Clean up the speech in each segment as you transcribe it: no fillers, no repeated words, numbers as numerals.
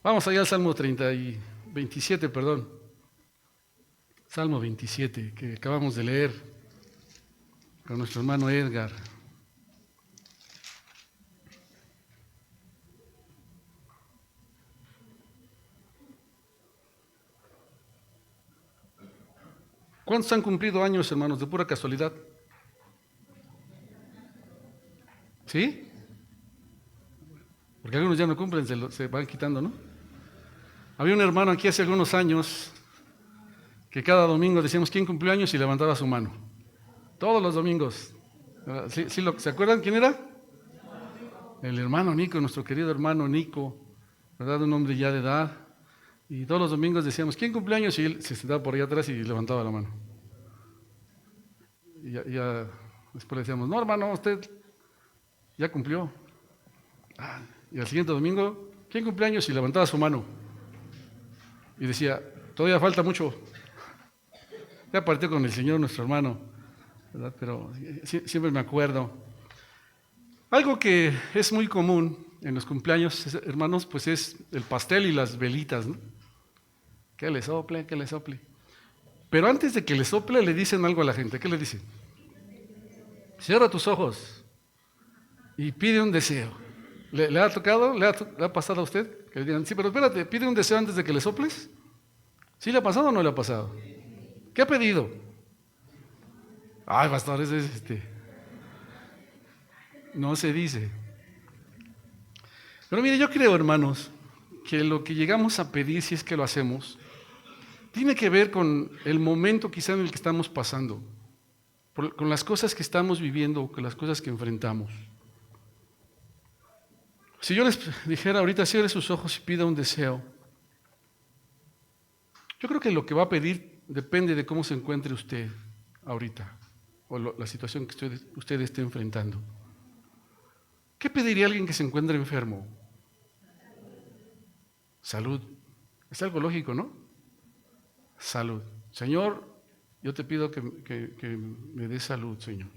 Vamos allá al Salmo 27, perdón. Salmo 27, que acabamos de leer con nuestro hermano Edgar. ¿Cuántos han cumplido años, hermanos, de pura casualidad? ¿Sí? Porque algunos ya no cumplen, se van quitando, ¿no? Había un hermano aquí hace algunos años que cada domingo decíamos quién cumplió años y levantaba su mano. Todos los domingos. ¿Se acuerdan quién era? El hermano Nico, nuestro querido hermano Nico, ¿verdad? Un hombre ya de edad. Y todos los domingos decíamos quién cumplió años y él se sentaba por allá atrás y levantaba la mano. Y ya después le decíamos, no hermano, usted ya cumplió. Y al siguiente domingo, ¿quién cumple años? Y levantaba su mano. Y decía, todavía falta mucho. Ya partió con el Señor nuestro hermano, ¿verdad? Pero siempre me acuerdo. Algo que es muy común en los cumpleaños, hermanos, pues es el pastel y las velitas, ¿no? Que le sople, que le sople. Pero antes de que le sople, le dicen algo a la gente. ¿Qué le dicen? Cierra tus ojos y pide un deseo. ¿Le ha tocado? ¿Le ha pasado a usted? Que le digan, sí, pero espérate, pide un deseo antes de que le soples. ¿Sí le ha pasado o no le ha pasado? ¿Qué ha pedido? Ay, pastor, ese es no se dice. Pero mire, yo creo, hermanos, que lo que llegamos a pedir, si es que lo hacemos, tiene que ver con el momento quizá en el que estamos pasando, con las cosas que estamos viviendo, con las cosas que enfrentamos. Si yo les dijera ahorita, cierre sus ojos y pida un deseo, yo creo que lo que va a pedir depende de cómo se encuentre usted ahorita, o la situación que usted esté enfrentando. ¿Qué pediría alguien que se encuentre enfermo? Salud. Es algo lógico, ¿no? Salud. Señor, yo te pido que me dé salud, Señor.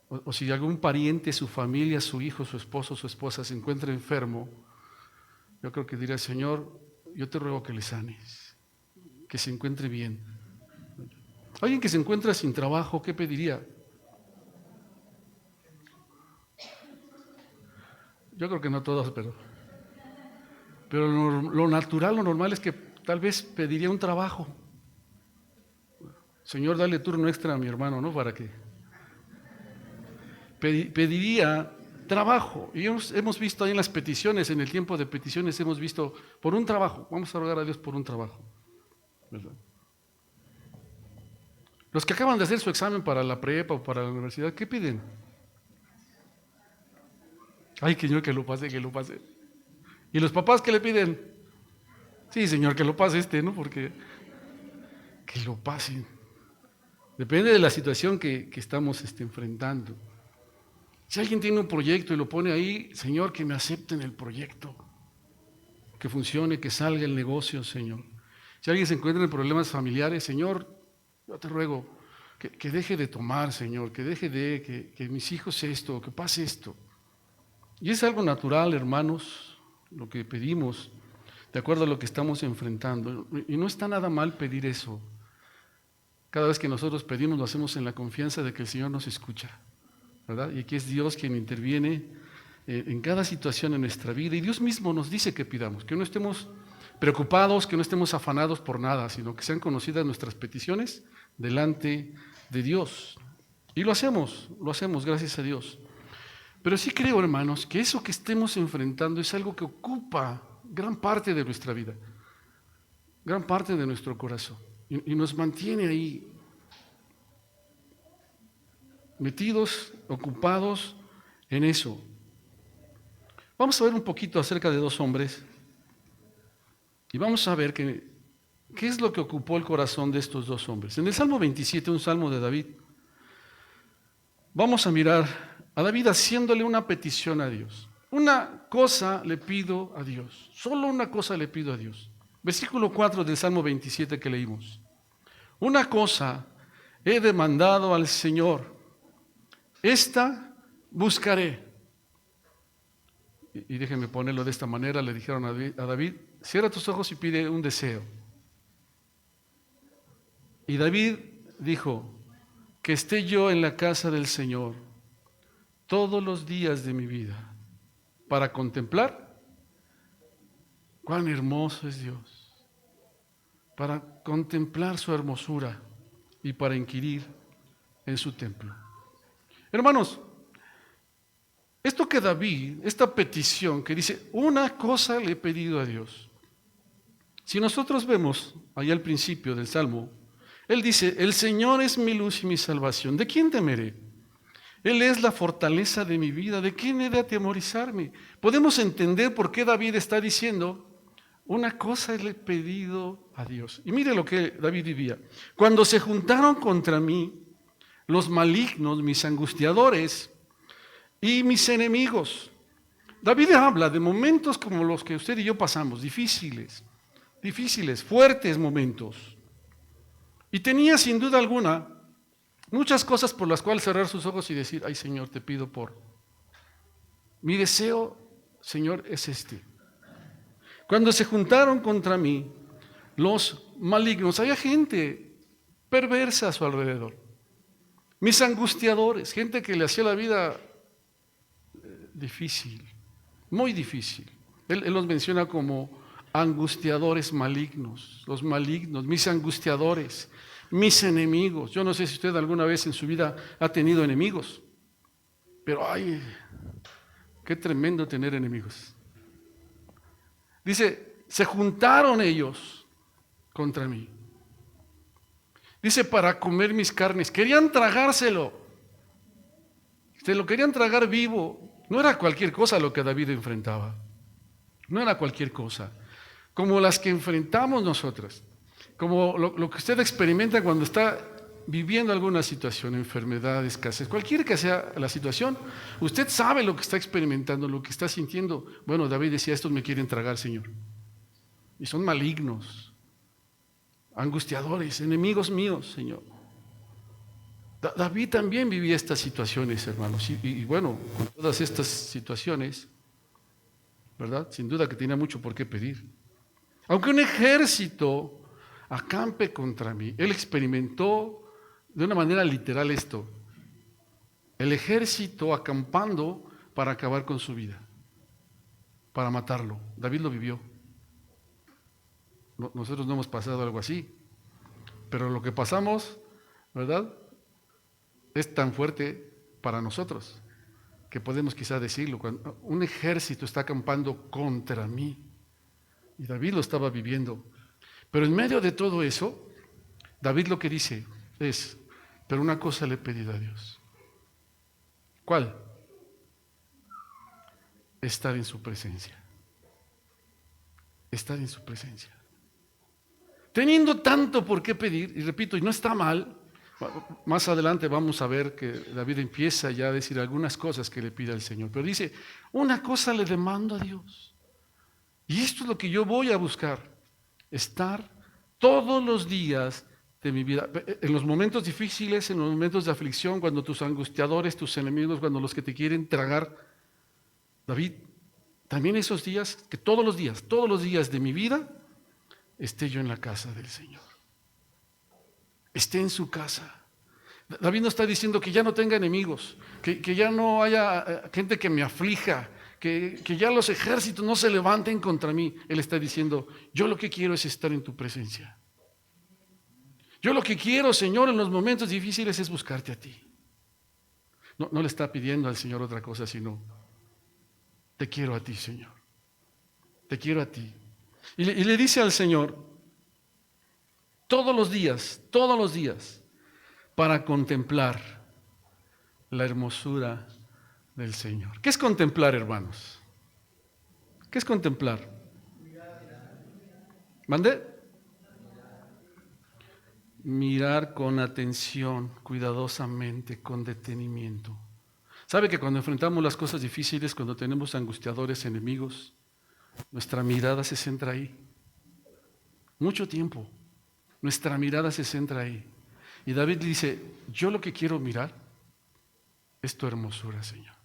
O si algún pariente, su familia, su hijo, su esposo, su esposa se encuentra enfermo, yo creo que diría, Señor, yo te ruego que le sanes, que se encuentre bien. Alguien que se encuentra sin trabajo, ¿qué pediría? Yo creo que no todos, pero lo natural, lo normal es que tal vez pediría un trabajo. Señor, dale turno extra a mi hermano, ¿no? Para que pediría trabajo. Y hemos visto ahí en las peticiones, en el tiempo de peticiones, hemos visto por un trabajo. Vamos a rogar a Dios por un trabajo, ¿verdad? Los que acaban de hacer su examen para la prepa o para la universidad, ¿qué piden? Ay, Señor, que lo pase, que lo pase. ¿Y los papás qué le piden? Sí, Señor, que lo pase ¿no? Porque que lo pasen. Depende de la situación que estamos enfrentando. Si alguien tiene un proyecto y lo pone ahí, Señor, que me acepten el proyecto, que funcione, que salga el negocio, Señor. Si alguien se encuentra en problemas familiares, Señor, yo te ruego que deje de tomar, Señor, que deje que mis hijos esto, que pase esto. Y es algo natural, hermanos, lo que pedimos, de acuerdo a lo que estamos enfrentando. Y no está nada mal pedir eso. Cada vez que nosotros pedimos, lo hacemos en la confianza de que el Señor nos escucha, ¿verdad? Y que es Dios quien interviene en cada situación en nuestra vida. Y Dios mismo nos dice que pidamos, que no estemos preocupados, que no estemos afanados por nada, sino que sean conocidas nuestras peticiones delante de Dios. Y lo hacemos, gracias a Dios. Pero sí creo, hermanos, que eso que estemos enfrentando es algo que ocupa gran parte de nuestra vida, gran parte de nuestro corazón, y nos mantiene ahí metidos, ocupados en eso. Vamos a ver un poquito acerca de dos hombres y vamos a ver qué es lo que ocupó el corazón de estos dos hombres. En el Salmo 27, un salmo de David, vamos a mirar a David haciéndole una petición a Dios. Una cosa le pido a Dios, solo una cosa le pido a Dios. Versículo 4 del Salmo 27 que leímos. Una cosa he demandado al Señor, esta buscaré. y déjenme ponerlo de esta manera, le dijeron a David, cierra tus ojos y pide un deseo. Y David dijo, que esté yo en la casa del Señor todos los días de mi vida para contemplar cuán hermoso es Dios, para contemplar su hermosura y para inquirir en su templo. Hermanos, esto que David, esta petición que dice, una cosa le he pedido a Dios. Si nosotros vemos allá al principio del Salmo, él dice, el Señor es mi luz y mi salvación, ¿de quién temeré? Él es la fortaleza de mi vida, ¿de quién he de atemorizarme? Podemos entender por qué David está diciendo, una cosa le he pedido a Dios. Y mire lo que David vivía. Cuando se juntaron contra mí los malignos, mis angustiadores y mis enemigos. David habla de momentos como los que usted y yo pasamos, difíciles, fuertes momentos. Y tenía sin duda alguna muchas cosas por las cuales cerrar sus ojos y decir, ay Señor, te pido por... Mi deseo, Señor, es este. Cuando se juntaron contra mí los malignos, había gente perversa a su alrededor. Mis angustiadores, gente que le hacía la vida difícil, muy difícil. Él los menciona como angustiadores malignos, los malignos, mis angustiadores, mis enemigos. Yo no sé si usted alguna vez en su vida ha tenido enemigos, pero ay, qué tremendo tener enemigos. Dice, se juntaron ellos contra mí. Dice, para comer mis carnes, querían tragárselo. Se lo querían tragar vivo. No era cualquier cosa lo que David enfrentaba. No era cualquier cosa. Como las que enfrentamos nosotros. Como lo que usted experimenta cuando está viviendo alguna situación, enfermedad, escasez, cualquiera que sea la situación, usted sabe lo que está experimentando, lo que está sintiendo. Bueno, David decía, estos me quieren tragar, Señor. Y son malignos, angustiadores, enemigos míos, Señor. David también vivía estas situaciones, hermanos. Y bueno, con todas estas situaciones, ¿verdad? Sin duda que tenía mucho por qué pedir. Aunque un ejército acampe contra mí, él experimentó de una manera literal esto. El ejército acampando para acabar con su vida, para matarlo. David lo vivió. Nosotros no hemos pasado algo así, pero lo que pasamos, ¿verdad?, es tan fuerte para nosotros que podemos quizá decirlo. Cuando un ejército está acampando contra mí, y David lo estaba viviendo. Pero en medio de todo eso, David lo que dice es, pero una cosa le he pedido a Dios. ¿Cuál? Estar en su presencia. Estar en su presencia. Teniendo tanto por qué pedir, y repito, y no está mal, más adelante vamos a ver que David empieza ya a decir algunas cosas que le pide al Señor, pero dice, una cosa le demando a Dios, y esto es lo que yo voy a buscar, estar todos los días de mi vida, en los momentos difíciles, en los momentos de aflicción, cuando tus angustiadores, tus enemigos, cuando los que te quieren tragar, David, también esos días, que todos los días de mi vida, esté yo en la casa del Señor. Esté en su casa. David no está diciendo que ya no tenga enemigos, que ya no haya gente que me aflija, que ya los ejércitos no se levanten contra mí. Él está diciendo, yo lo que quiero es estar en tu presencia. Yo lo que quiero, Señor, en los momentos difíciles es buscarte a ti. No le está pidiendo al Señor otra cosa, sino, te quiero a ti, Señor. Te quiero a ti. Y le dice al Señor, todos los días, para contemplar la hermosura del Señor. ¿Qué es contemplar, hermanos? ¿Qué es contemplar? ¿Mande? Mirar con atención, cuidadosamente, con detenimiento. ¿Sabe que cuando enfrentamos las cosas difíciles, cuando tenemos angustiadores, enemigos, nuestra mirada se centra ahí? Mucho tiempo, nuestra mirada se centra ahí. Y David dice, yo lo que quiero mirar es tu hermosura, Señor.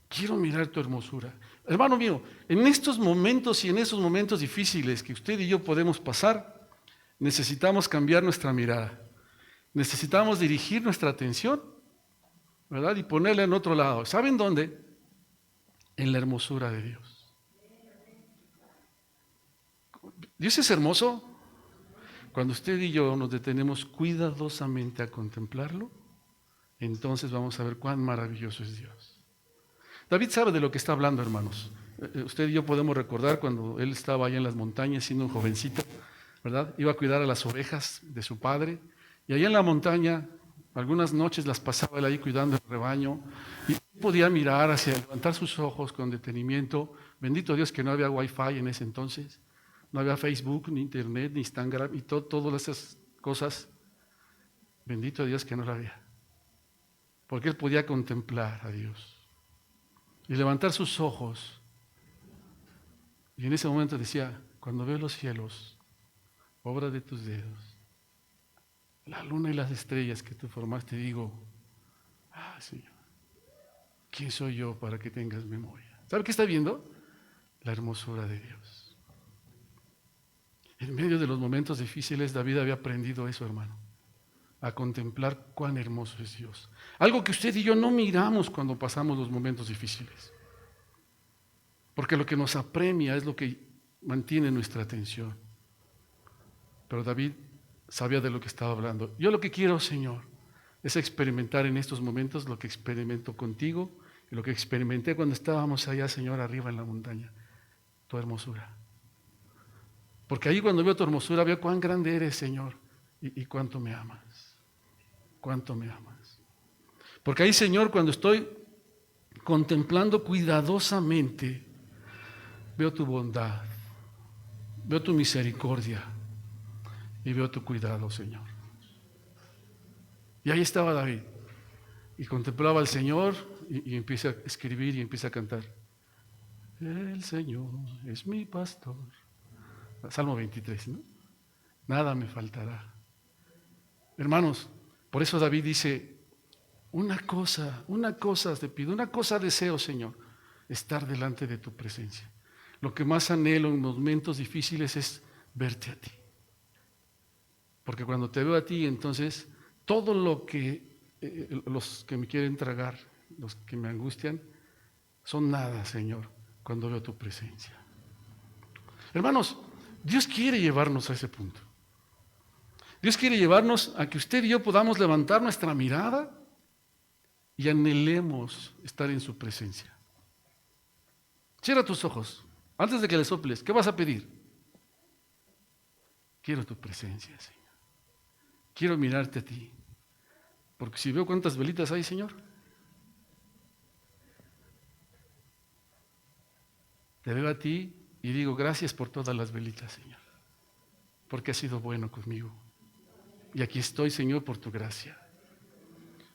Quiero mirar tu hermosura. Hermano mío, en estos momentos y en esos momentos difíciles que usted y yo podemos pasar, necesitamos cambiar nuestra mirada. Necesitamos dirigir nuestra atención, ¿verdad? Y ponerla en otro lado. ¿Saben dónde? En la hermosura de Dios. Dios es hermoso. Cuando usted y yo nos detenemos cuidadosamente a contemplarlo, entonces vamos a ver cuán maravilloso es Dios. David sabe de lo que está hablando, hermanos. Usted y yo podemos recordar cuando él estaba allá en las montañas siendo un jovencito, ¿verdad? Iba a cuidar a las ovejas de su padre y allá en la montaña algunas noches las pasaba él ahí cuidando el rebaño y podía mirar levantar sus ojos con detenimiento. Bendito Dios que no había wifi en ese entonces, no había Facebook, ni internet, ni Instagram y todas esas cosas. Bendito Dios que no lo había, porque él podía contemplar a Dios y levantar sus ojos. Y en ese momento decía, cuando veo los cielos, obra de tus dedos, la luna y las estrellas que tú formaste, digo, Señor, ¿quién soy yo para que tengas memoria? ¿Sabe qué está viendo? La hermosura de Dios. En medio de los momentos difíciles, David había aprendido eso, hermano, a contemplar cuán hermoso es Dios. Algo que usted y yo no miramos cuando pasamos los momentos difíciles. Porque lo que nos apremia es lo que mantiene nuestra atención. Pero David sabía de lo que estaba hablando. Yo lo que quiero, Señor, es experimentar en estos momentos lo que experimento contigo y lo que experimenté cuando estábamos allá, Señor, arriba en la montaña. Tu hermosura. Porque ahí cuando veo tu hermosura, veo cuán grande eres, Señor, y cuánto me amas. Cuánto me amas. Porque ahí, Señor, cuando estoy contemplando cuidadosamente, veo tu bondad, veo tu misericordia y veo tu cuidado, Señor. Y ahí estaba David y contemplaba al Señor y empieza a escribir y empieza a cantar. El Señor es mi pastor. Salmo 23, ¿no? Nada me faltará. Hermanos, por eso David dice, una cosa te pido, una cosa deseo, Señor, estar delante de tu presencia. Lo que más anhelo en momentos difíciles es verte a ti. Porque cuando te veo a ti, entonces todo lo que los que me quieren tragar, los que me angustian, son nada, Señor, cuando veo tu presencia. Hermanos, Dios quiere llevarnos a ese punto. Dios quiere llevarnos a que usted y yo podamos levantar nuestra mirada y anhelemos estar en su presencia. Cierra tus ojos. Antes de que le soples, ¿qué vas a pedir? Quiero tu presencia, Señor. Quiero mirarte a ti. Porque si veo cuántas velitas hay, Señor, te veo a ti y digo, gracias por todas las velitas, Señor. Porque has sido bueno conmigo. Y aquí estoy, Señor, por tu gracia.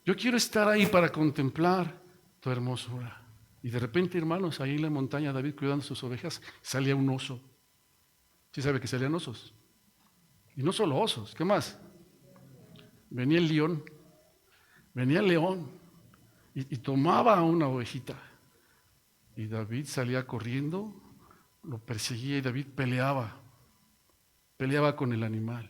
Yo quiero estar ahí para contemplar tu hermosura. Y de repente, hermanos, ahí en la montaña, David cuidando sus ovejas, salía un oso. ¿Sí sabe que salían osos? Y no solo osos, ¿qué más? Venía el león, y tomaba a una ovejita. Y David salía corriendo, lo perseguía y David peleaba con el animal.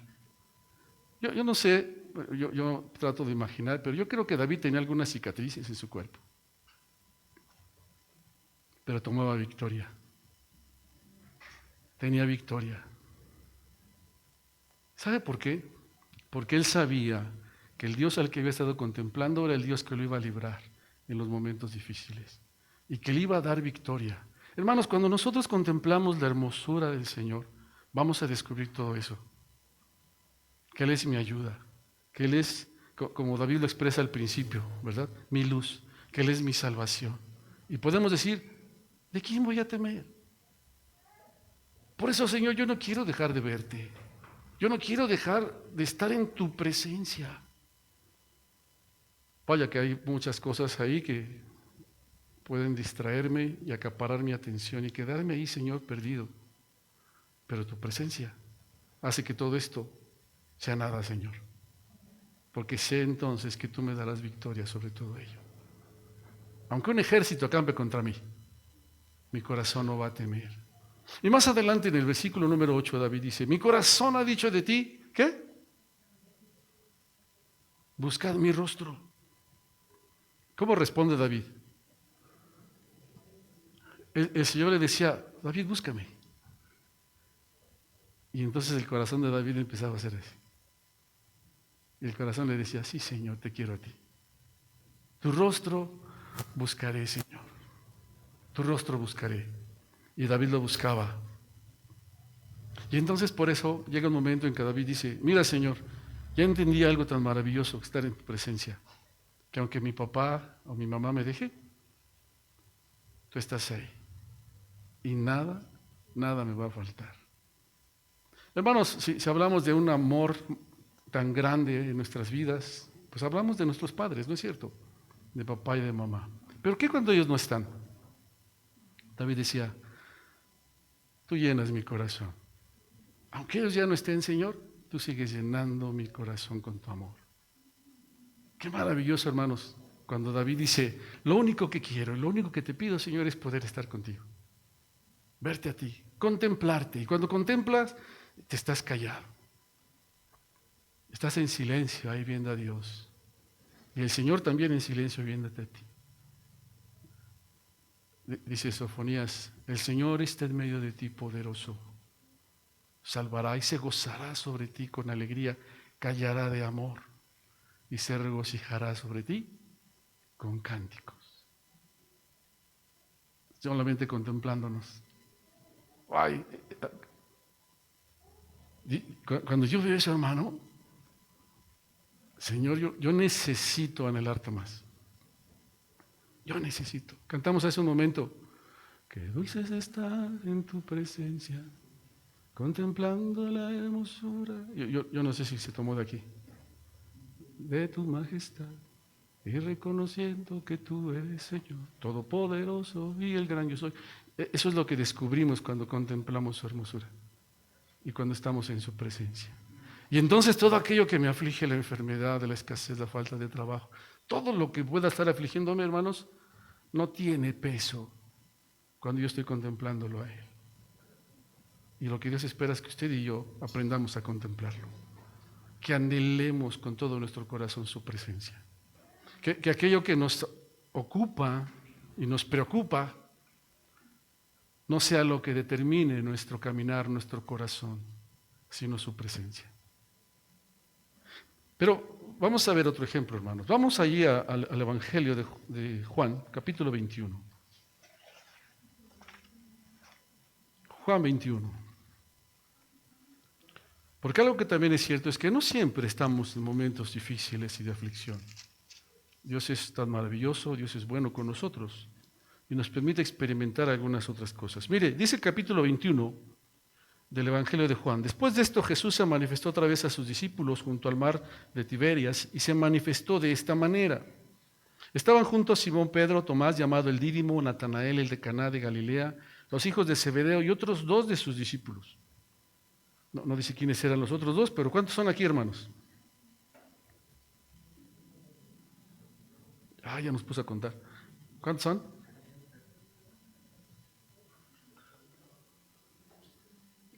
Yo no sé, yo trato de imaginar, pero yo creo que David tenía algunas cicatrices en su cuerpo. Pero tomaba victoria. Tenía victoria. ¿Sabe por qué? Porque él sabía que el Dios al que había estado contemplando era el Dios que lo iba a librar en los momentos difíciles y que le iba a dar victoria. Hermanos, cuando nosotros contemplamos la hermosura del Señor, vamos a descubrir todo eso. Que Él es mi ayuda, que Él es, como David lo expresa al principio, ¿verdad? Mi luz, que Él es mi salvación. Y podemos decir, ¿de quién voy a temer? Por eso, Señor, yo no quiero dejar de verte. Yo no quiero dejar de estar en tu presencia. Vaya que hay muchas cosas ahí que pueden distraerme y acaparar mi atención y quedarme ahí, Señor, perdido. Pero tu presencia hace que todo esto sea nada, Señor. Porque sé entonces que tú me darás victoria sobre todo ello. Aunque un ejército acampe contra mí, mi corazón no va a temer. Y más adelante en el versículo número 8 David dice, mi corazón ha dicho de ti, ¿qué? Buscad mi rostro. ¿Cómo responde David? El Señor le decía, David, búscame. Y entonces el corazón de David empezaba a hacer así. Y el corazón le decía, sí, Señor, te quiero a ti. Tu rostro buscaré, Señor. Tu rostro buscaré. Y David lo buscaba. Y entonces por eso llega un momento en que David dice, mira, Señor, ya entendí algo tan maravilloso que estar en tu presencia, que aunque mi papá o mi mamá me deje, tú estás ahí. Y nada me va a faltar. Hermanos, si hablamos de un amor tan grande en nuestras vidas, pues hablamos de nuestros padres, ¿no es cierto? De papá y de mamá. ¿Pero qué cuando ellos no están? David decía, tú llenas mi corazón. Aunque ellos ya no estén, Señor, tú sigues llenando mi corazón con tu amor. Qué maravilloso, hermanos, cuando David dice, lo único que quiero, lo único que te pido, Señor, es poder estar contigo. Verte a ti, contemplarte. Y cuando contemplas, te estás callado. Estás en silencio ahí viendo a Dios. Y el Señor también en silencio viéndote a ti. Dice Sofonías, el Señor está en medio de ti poderoso. Salvará y se gozará sobre ti con alegría, callará de amor y se regocijará sobre ti con cánticos. Solamente contemplándonos. Ay, cuando yo veo eso, hermano, Señor, yo necesito anhelarte más. Yo necesito. Cantamos hace un momento, qué dulce es estar en tu presencia, contemplando la hermosura. Yo no sé si se tomó de aquí. De tu majestad y reconociendo que tú eres Señor, todopoderoso y el gran yo soy. Eso es lo que descubrimos cuando contemplamos su hermosura y cuando estamos en su presencia. Y entonces todo aquello que me aflige, la enfermedad, la escasez, la falta de trabajo, todo lo que pueda estar afligiéndome, hermanos, no tiene peso cuando yo estoy contemplándolo a Él. Y lo que Dios espera es que usted y yo aprendamos a contemplarlo, que anhelemos con todo nuestro corazón su presencia, que aquello que nos ocupa y nos preocupa no sea lo que determine nuestro caminar, nuestro corazón, sino su presencia. Pero vamos a ver otro ejemplo, hermanos. Vamos allí al Evangelio de Juan, capítulo 21. Juan 21. Porque algo que también es cierto es que no siempre estamos en momentos difíciles y de aflicción. Dios es tan maravilloso, Dios es bueno con nosotros y nos permite experimentar algunas otras cosas. Mire, dice el capítulo 21 del Evangelio de Juan. Después de esto Jesús se manifestó otra vez a sus discípulos junto al mar de Tiberias y se manifestó de esta manera. Estaban juntos Simón Pedro, Tomás llamado el Dídimo, Natanael el de Caná de Galilea, los hijos de Zebedeo y otros dos de sus discípulos. No dice quiénes eran los otros dos, pero ¿cuántos son aquí, hermanos? Ya nos puso a contar. ¿Cuántos son?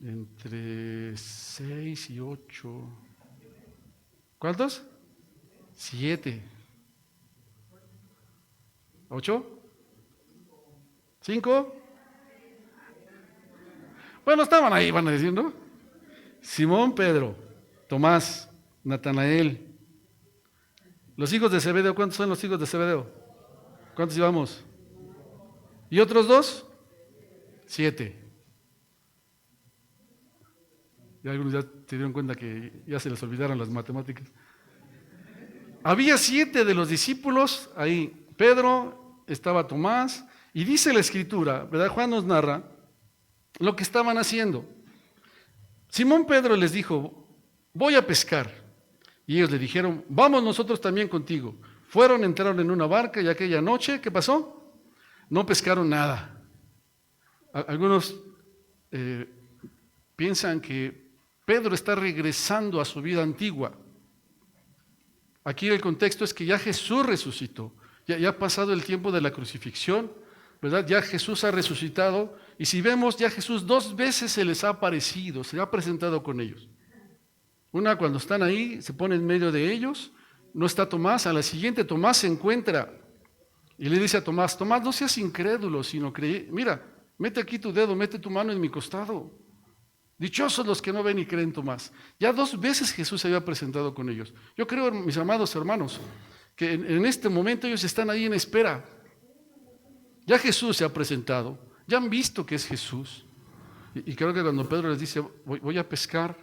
Entre 6 y 8. ¿Cuántos? 7. ¿8? ¿5? Bueno, estaban ahí, van a decir, ¿no? Simón, Pedro, Tomás, Natanael. Los hijos de Zebedeo, ¿cuántos son los hijos de Zebedeo? ¿Cuántos llevamos? ¿Y otros dos? 7. Y algunos ya se dieron cuenta que ya se les olvidaron las matemáticas. Había 7 de los discípulos ahí. Pedro, estaba Tomás, y dice la Escritura, ¿verdad? Juan nos narra lo que estaban haciendo. Simón Pedro les dijo, voy a pescar. Y ellos le dijeron, vamos nosotros también contigo. Fueron, entraron en una barca y aquella noche, ¿qué pasó? No pescaron nada. Algunos piensan que Pedro está regresando a su vida antigua. Aquí el contexto es que ya Jesús resucitó Ya ha pasado el tiempo de la crucifixión, ¿verdad? Ya Jesús ha resucitado. Y si vemos, ya Jesús 2 veces se les ha aparecido, se ha presentado con ellos. Una cuando están ahí, se pone en medio de ellos, no está Tomás. A la siguiente Tomás se encuentra y le dice a Tomás, Tomás, no seas incrédulo, sino cree. Mira, mete aquí tu dedo, mete tu mano en mi costado. Dichosos los que no ven y creen, Tomás. Ya 2 veces Jesús se había presentado con ellos. Yo creo, mis amados hermanos, que en este momento ellos están ahí en espera. Ya Jesús se ha presentado, ya han visto que es Jesús. Y creo que cuando Pedro les dice, voy a pescar,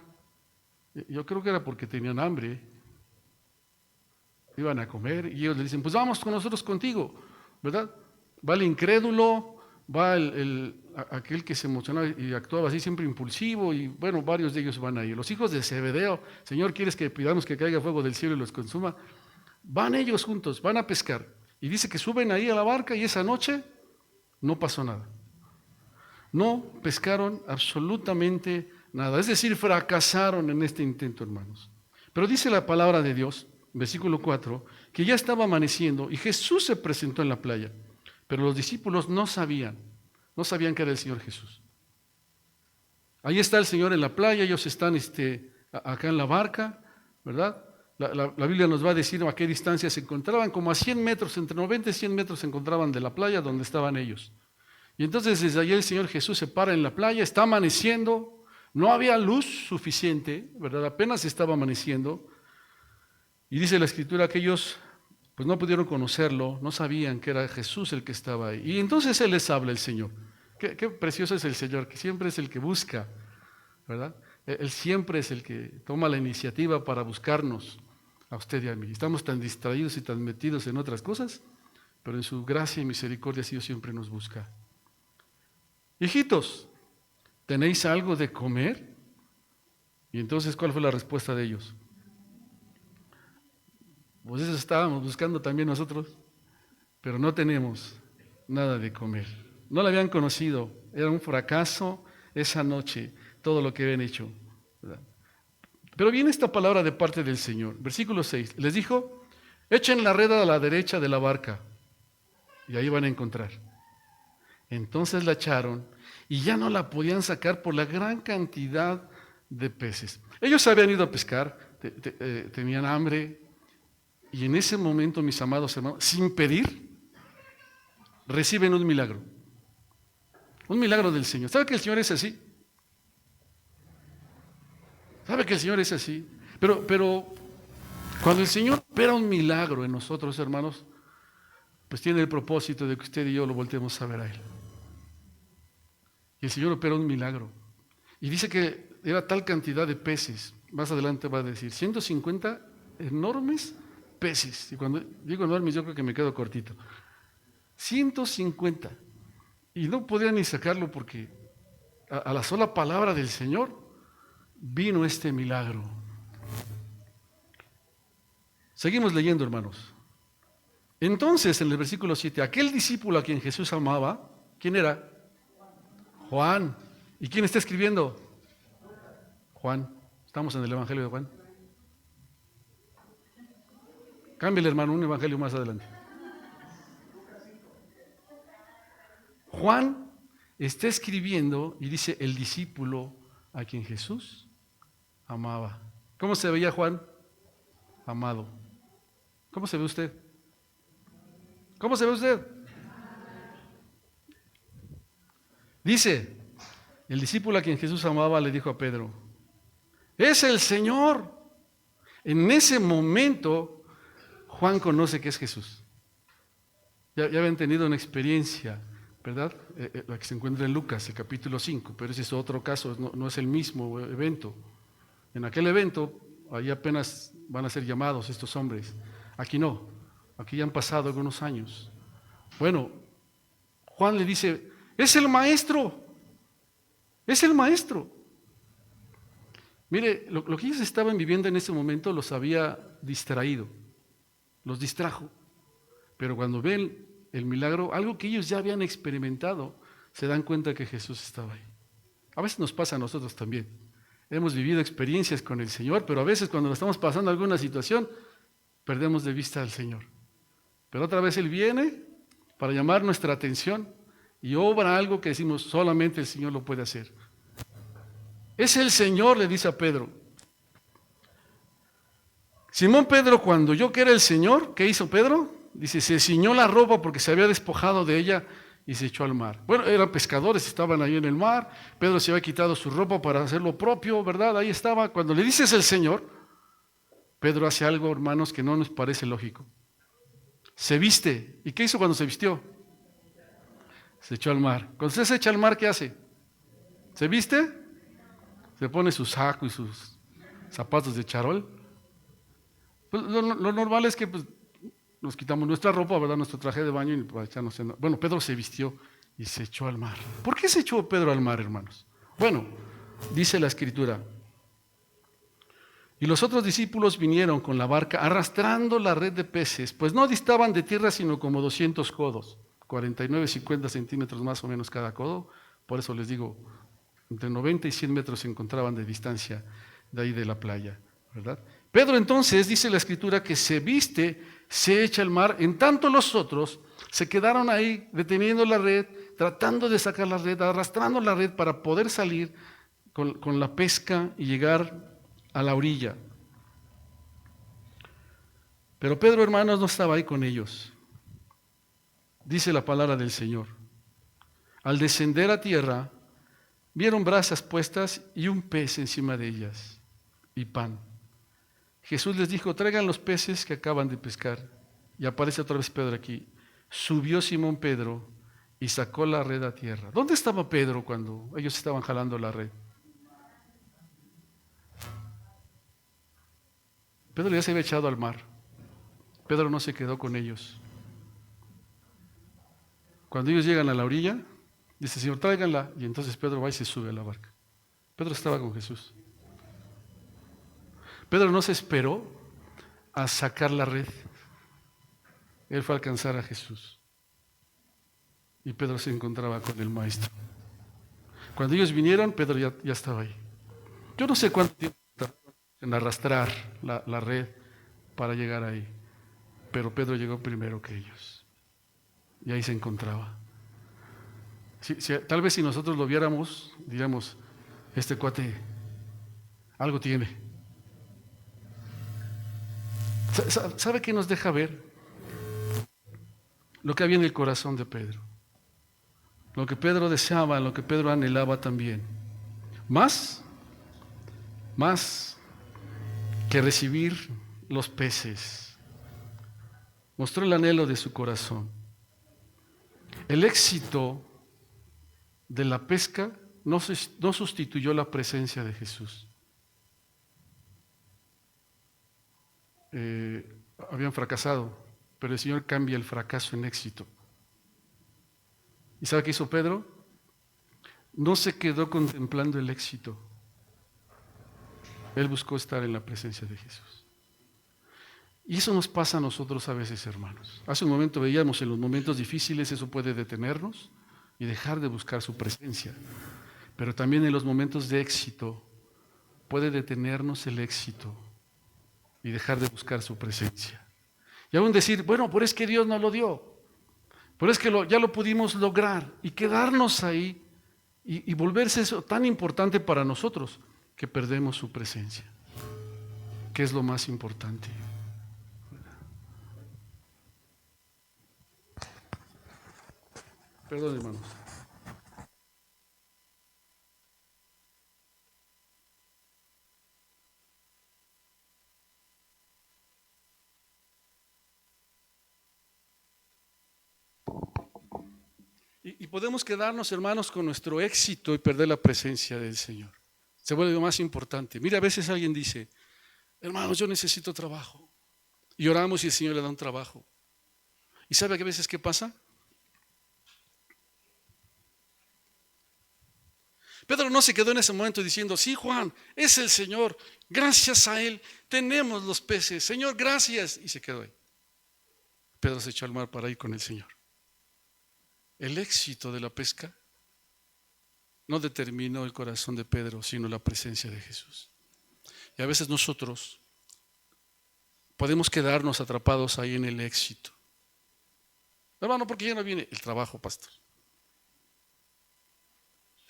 yo creo que era porque tenían hambre. Iban a comer y ellos le dicen, pues vamos con nosotros contigo, ¿verdad? Va el incrédulo, va aquel que se emocionaba y actuaba así siempre impulsivo, y bueno, varios de ellos van ahí. Los hijos de Zebedeo, Señor, ¿quieres que pidamos que caiga fuego del cielo y los consuma? Van ellos juntos, van a pescar. Y dice que suben ahí a la barca y esa noche no pasó nada. No pescaron absolutamente nada. Es decir, fracasaron en este intento, hermanos. Pero dice la palabra de Dios, versículo 4, que ya estaba amaneciendo y Jesús se presentó en la playa. Pero los discípulos no sabían que era el Señor Jesús. Ahí está el Señor en la playa, ellos están acá en la barca, ¿verdad? La Biblia nos va a decir a qué distancia se encontraban, como a 100 metros, entre 90 y 100 metros se encontraban de la playa donde estaban ellos. Y entonces desde allí el Señor Jesús se para en la playa, está amaneciendo, no había luz suficiente, ¿verdad? Apenas estaba amaneciendo. Y dice la Escritura que ellos pues no pudieron conocerlo, no sabían que era Jesús el que estaba ahí. Y entonces Él les habla, el Señor. Qué precioso es el Señor, que siempre es el que busca, ¿verdad? Él siempre es el que toma la iniciativa para buscarnos a usted y a mí. Estamos tan distraídos y tan metidos en otras cosas, pero en su gracia y misericordia Dios siempre nos busca. Hijitos, ¿tenéis algo de comer? Y entonces, ¿cuál fue la respuesta de ellos? Pues eso estábamos buscando también nosotros, pero no tenemos nada de comer. No la habían conocido, era un fracaso esa noche, todo lo que habían hecho, ¿verdad? Pero viene esta palabra de parte del Señor, versículo 6, les dijo, echen la red a la derecha de la barca, y ahí van a encontrar. Entonces la echaron, y ya no la podían sacar por la gran cantidad de peces. Ellos habían ido a pescar, tenían hambre, y en ese momento, mis amados hermanos, sin pedir, reciben un milagro del Señor. ¿Sabe que el Señor es así? ¿Sabe que el Señor es así? Pero cuando el Señor opera un milagro en nosotros, hermanos, pues tiene el propósito de que usted y yo lo volteemos a ver a Él. Y el Señor opera un milagro. Y dice que era tal cantidad de peces, más adelante va a decir, 150 enormes peces. Y cuando digo enormes, yo creo que me quedo cortito. 150. Y no podía ni sacarlo porque a la sola palabra del Señor vino este milagro. Seguimos leyendo, hermanos. Entonces, en el versículo 7, aquel discípulo a quien Jesús amaba, ¿quién era? Juan. ¿Y quién está escribiendo? Juan. Estamos en el Evangelio de Juan. Cámbiale, hermano, un evangelio más adelante. Juan está escribiendo y dice el discípulo a quien Jesús amaba. ¿Cómo se veía Juan? Amado. ¿Cómo se ve usted? ¿Cómo se ve usted? Dice, el discípulo a quien Jesús amaba le dijo a Pedro, es el Señor. En ese momento, Juan conoce que es Jesús. Ya habían tenido una experiencia, ¿verdad? La que se encuentra en Lucas, el capítulo 5, pero ese es otro caso, no es el mismo evento. En aquel evento, ahí apenas van a ser llamados estos hombres. Aquí no, aquí ya han pasado algunos años. Bueno, Juan le dice, es el maestro, es el maestro. Mire, lo que ellos estaban viviendo en ese momento los había distraído, los distrajo. Pero cuando ven el milagro, algo que ellos ya habían experimentado, se dan cuenta que Jesús estaba ahí. A veces nos pasa a nosotros también. Hemos vivido experiencias con el Señor, pero a veces cuando nos estamos pasando alguna situación, perdemos de vista al Señor. Pero otra vez Él viene para llamar nuestra atención y obra algo que decimos, solamente el Señor lo puede hacer. Es el Señor, le dice a Pedro. Simón Pedro, cuando oyó que era el Señor, ¿qué hizo Pedro? Dice, se ciñó la ropa porque se había despojado de ella y se echó al mar. Bueno, eran pescadores, estaban ahí en el mar. Pedro se había quitado su ropa para hacer lo propio, ¿verdad? Ahí estaba. Cuando le dices el Señor, Pedro hace algo, hermanos, que no nos parece lógico. Se viste. ¿Y qué hizo cuando se vistió? Se echó al mar. Cuando usted se echa al mar, ¿qué hace? ¿Se viste? Se pone su saco y sus zapatos de charol. Pues lo normal es que pues, nos quitamos nuestra ropa, ¿verdad? Nuestro traje de baño y para echarnos en... Bueno, Pedro se vistió y se echó al mar. ¿Por qué se echó Pedro al mar, hermanos? Bueno, dice la Escritura. Y los otros discípulos vinieron con la barca arrastrando la red de peces, pues no distaban de tierra sino como 200 codos, 49, 50 centímetros más o menos cada codo. Por eso les digo, entre 90 y 100 metros se encontraban de distancia de ahí de la playa, ¿verdad? Pedro entonces, dice la Escritura, que se viste, se echa al mar, en tanto los otros se quedaron ahí deteniendo la red, tratando de sacar la red, arrastrando la red para poder salir con la pesca y llegar a la orilla. Pero Pedro, hermanos, no estaba ahí con ellos. Dice la palabra del Señor. Al descender a tierra, vieron brasas puestas y un pez encima de ellas y pan. Jesús les dijo, traigan los peces que acaban de pescar. Y aparece otra vez Pedro aquí. Subió Simón Pedro y sacó la red a tierra. ¿Dónde estaba Pedro cuando ellos estaban jalando la red? Pedro ya se había echado al mar. Pedro no se quedó con ellos. Cuando ellos llegan a la orilla, dice, Señor, tráiganla. Y entonces Pedro va y se sube a la barca. Pedro estaba con Jesús. Pedro no se esperó a sacar la red. Él fue a alcanzar a Jesús. Y Pedro se encontraba con el Maestro. Cuando ellos vinieron, Pedro ya estaba ahí. Yo no sé cuánto tiempo en arrastrar la red para llegar ahí. Pero Pedro llegó primero que ellos. Y ahí se encontraba. Tal vez si nosotros lo viéramos, diríamos, este cuate algo tiene. ¿Sabe qué nos deja ver? Lo que había en el corazón de Pedro. Lo que Pedro deseaba, lo que Pedro anhelaba también. Más que recibir los peces. Mostró el anhelo de su corazón. El éxito de la pesca no sustituyó la presencia de Jesús. Habían fracasado, pero el Señor cambia el fracaso en éxito. ¿Y sabe qué hizo Pedro? No se quedó contemplando el éxito. Él buscó estar en la presencia de Jesús. Y eso nos pasa a nosotros a veces, hermanos. Hace un momento veíamos en los momentos difíciles eso puede detenernos y dejar de buscar su presencia. Pero también en los momentos de éxito puede detenernos el éxito y dejar de buscar su presencia. Y aún decir, bueno, pero es que Dios nos lo dio. Pero es que ya lo pudimos lograr y quedarnos ahí y volverse eso tan importante para nosotros que perdemos su presencia, que es lo más importante. Perdón, hermanos. Y podemos quedarnos, hermanos, con nuestro éxito y perder la presencia del Señor. Se vuelve lo más importante. Mira, a veces alguien dice, hermanos, yo necesito trabajo. Y oramos y el Señor le da un trabajo. ¿Y sabe a veces qué pasa? Pedro no se quedó en ese momento diciendo, sí, Juan, es el Señor, gracias a Él tenemos los peces, Señor, gracias. Y se quedó ahí. Pedro se echó al mar para ir con el Señor. El éxito de la pesca no determinó el corazón de Pedro, sino la presencia de Jesús. Y a veces nosotros podemos quedarnos atrapados ahí en el éxito. Hermano, ¿por qué ya no viene? El trabajo, pastor.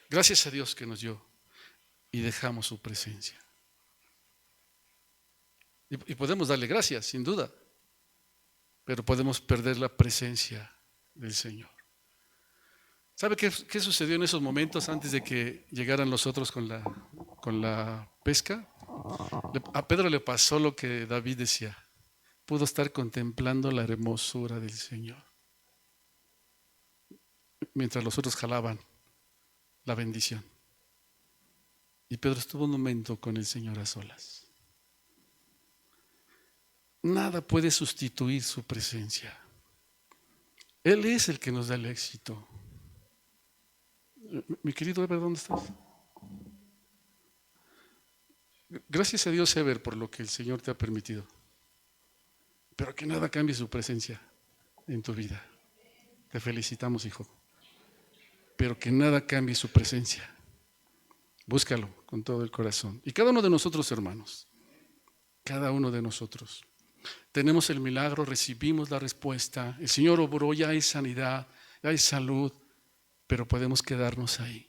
Gracias a Dios que nos dio y dejamos su presencia. Y podemos darle gracias, sin duda, pero podemos perder la presencia del Señor. ¿Sabe qué sucedió en esos momentos antes de que llegaran los otros con la pesca? A Pedro le pasó lo que David decía. Pudo estar contemplando la hermosura del Señor mientras los otros jalaban la bendición. Y Pedro estuvo un momento con el Señor a solas. Nada puede sustituir su presencia. Él es el que nos da el éxito. Mi querido Eber, ¿dónde estás? Gracias a Dios, Eber, por lo que el Señor te ha permitido. Pero que nada cambie su presencia en tu vida. Te felicitamos, hijo. Pero que nada cambie su presencia. Búscalo con todo el corazón. Y cada uno de nosotros, hermanos, cada uno de nosotros, tenemos el milagro, recibimos la respuesta. El Señor obró, ya hay sanidad, ya hay salud, pero podemos quedarnos ahí,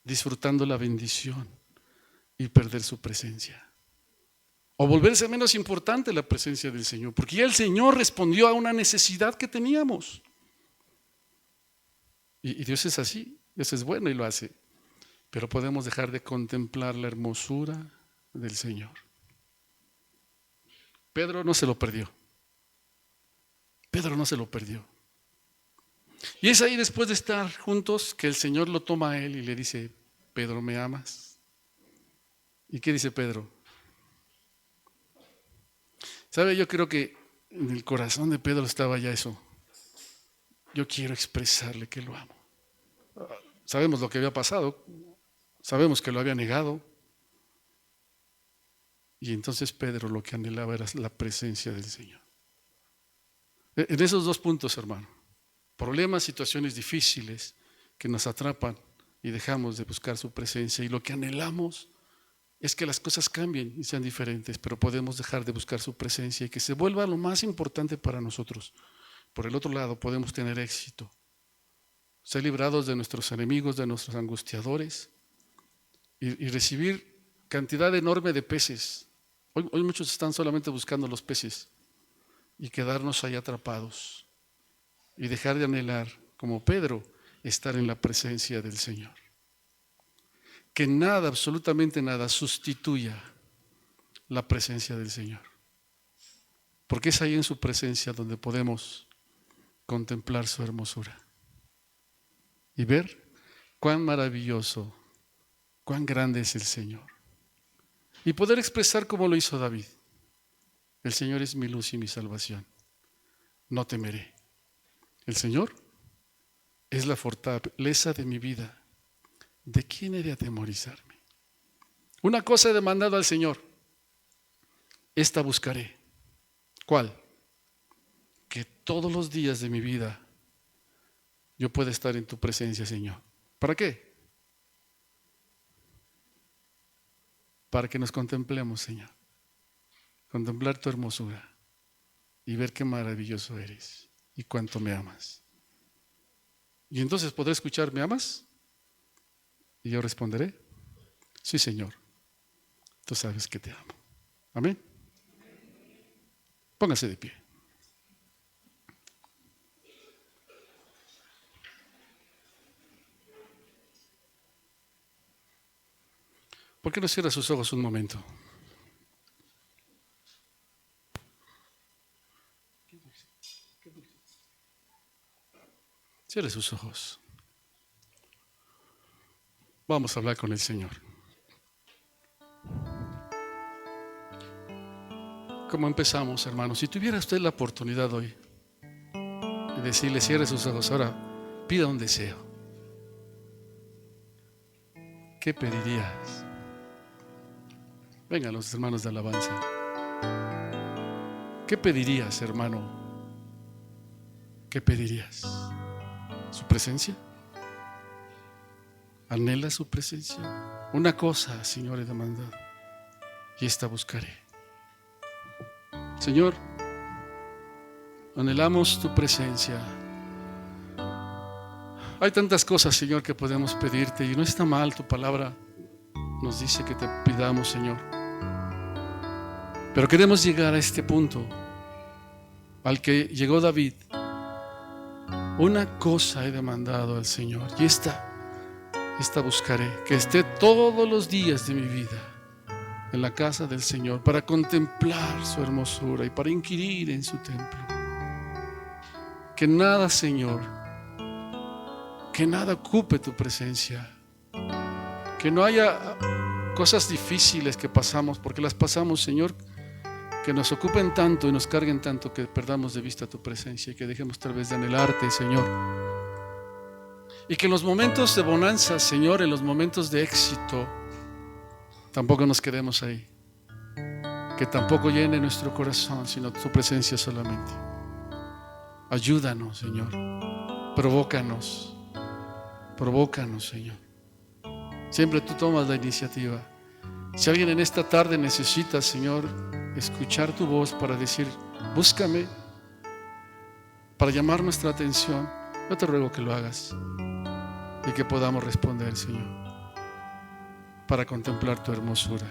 disfrutando la bendición y perder su presencia. O volverse menos importante la presencia del Señor, porque ya el Señor respondió a una necesidad que teníamos. Y Dios es así, Dios es bueno y lo hace. Pero podemos dejar de contemplar la hermosura del Señor. Pedro no se lo perdió. Pedro no se lo perdió. Y es ahí, después de estar juntos, que el Señor lo toma a él y le dice: Pedro, ¿me amas? ¿Y qué dice Pedro? ¿Sabe? Yo creo que en el corazón de Pedro estaba ya eso. Yo quiero expresarle que lo amo. Sabemos lo que había pasado. Sabemos que lo había negado. Y entonces Pedro lo que anhelaba era la presencia del Señor. En esos dos puntos, hermano. Problemas, situaciones difíciles que nos atrapan y dejamos de buscar su presencia. Y lo que anhelamos es que las cosas cambien y sean diferentes, pero podemos dejar de buscar su presencia y que se vuelva lo más importante para nosotros. Por el otro lado, podemos tener éxito, ser librados de nuestros enemigos, de nuestros angustiadores y recibir cantidad enorme de peces. Hoy muchos están solamente buscando los peces y quedarnos ahí atrapados y dejar de anhelar, como Pedro, estar en la presencia del Señor. Que nada, absolutamente nada, sustituya la presencia del Señor. Porque es ahí en su presencia donde podemos contemplar su hermosura y ver cuán maravilloso, cuán grande es el Señor. Y poder expresar como lo hizo David: el Señor es mi luz y mi salvación, no temeré. El Señor es la fortaleza de mi vida. ¿De quién he de atemorizarme? Una cosa he demandado al Señor, esta buscaré. ¿Cuál? Que todos los días de mi vida yo pueda estar en tu presencia, Señor. ¿Para qué? Para que nos contemplemos, Señor. Contemplar tu hermosura y ver qué maravilloso eres y cuánto me amas. Y entonces podré escuchar: ¿me amas? Y yo responderé: sí, Señor, tú sabes que te amo. Amén. Póngase de pie. ¿Por qué no cierra sus ojos un momento? Cierre sus ojos. Vamos a hablar con el Señor. Como empezamos, hermanos, si tuviera usted la oportunidad hoy de decirle: cierre sus ojos, ahora pida un deseo, ¿qué pedirías? Vengan los hermanos de alabanza. ¿Qué pedirías, hermano? ¿Qué pedirías? ¿Su presencia? ¿Anhela su presencia? Una cosa, Señor, he demandado, y esta buscaré. Señor, anhelamos tu presencia, Hay tantas cosas, Señor, que podemos pedirte y no está mal. Tu palabra nos dice que te pidamos, Señor. Pero queremos llegar a este punto al que llegó David. Una cosa he demandado al Señor y esta buscaré, que esté todos los días de mi vida en la casa del Señor para contemplar su hermosura y para inquirir en su templo. Que nada, Señor, que nada ocupe tu presencia, que no haya cosas difíciles que pasamos, porque las pasamos, Señor, que nos ocupen tanto y nos carguen tanto que perdamos de vista tu presencia y que dejemos tal vez de anhelarte, Señor. Y que en los momentos de bonanza, Señor, en los momentos de éxito, tampoco nos quedemos ahí. Que tampoco llene nuestro corazón, sino tu presencia solamente. Ayúdanos, Señor. Provócanos, Señor. Siempre tú tomas la iniciativa. Si alguien en esta tarde necesita, Señor, escuchar tu voz para decir, búscame, para llamar nuestra atención, yo te ruego que lo hagas y que podamos responder, Señor, para contemplar tu hermosura.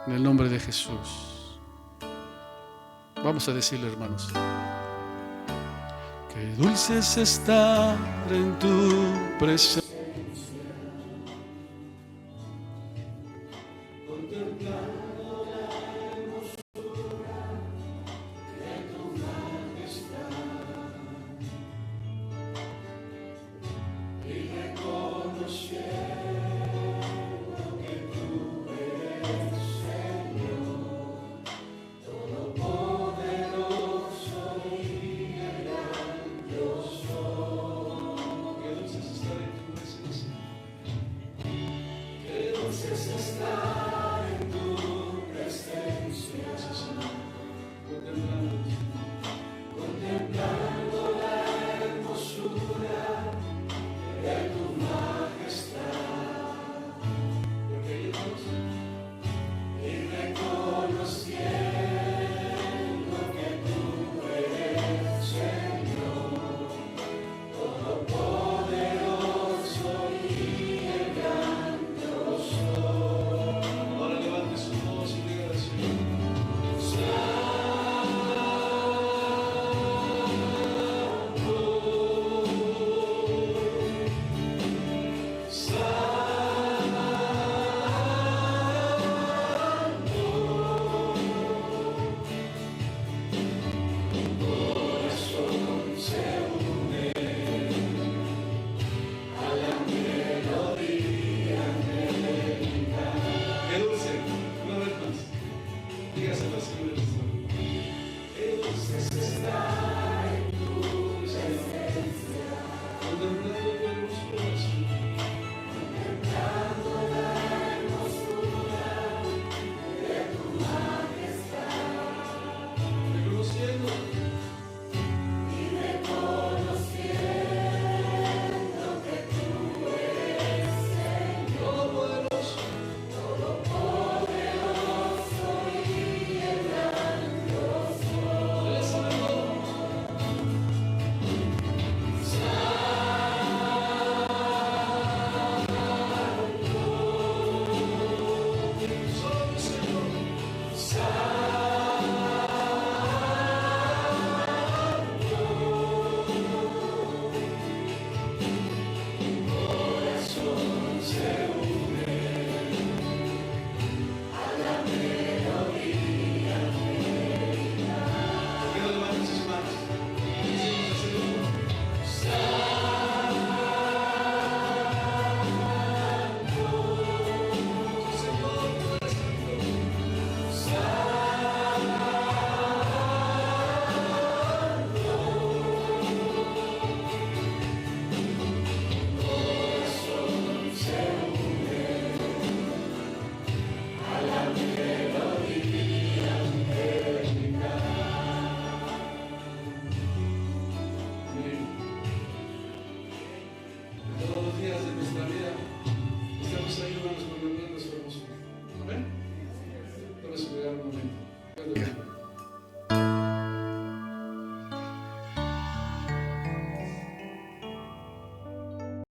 En el nombre de Jesús. Vamos a decirle, hermanos, qué dulce es estar en tu presencia. Estar en tu presencia, contemplando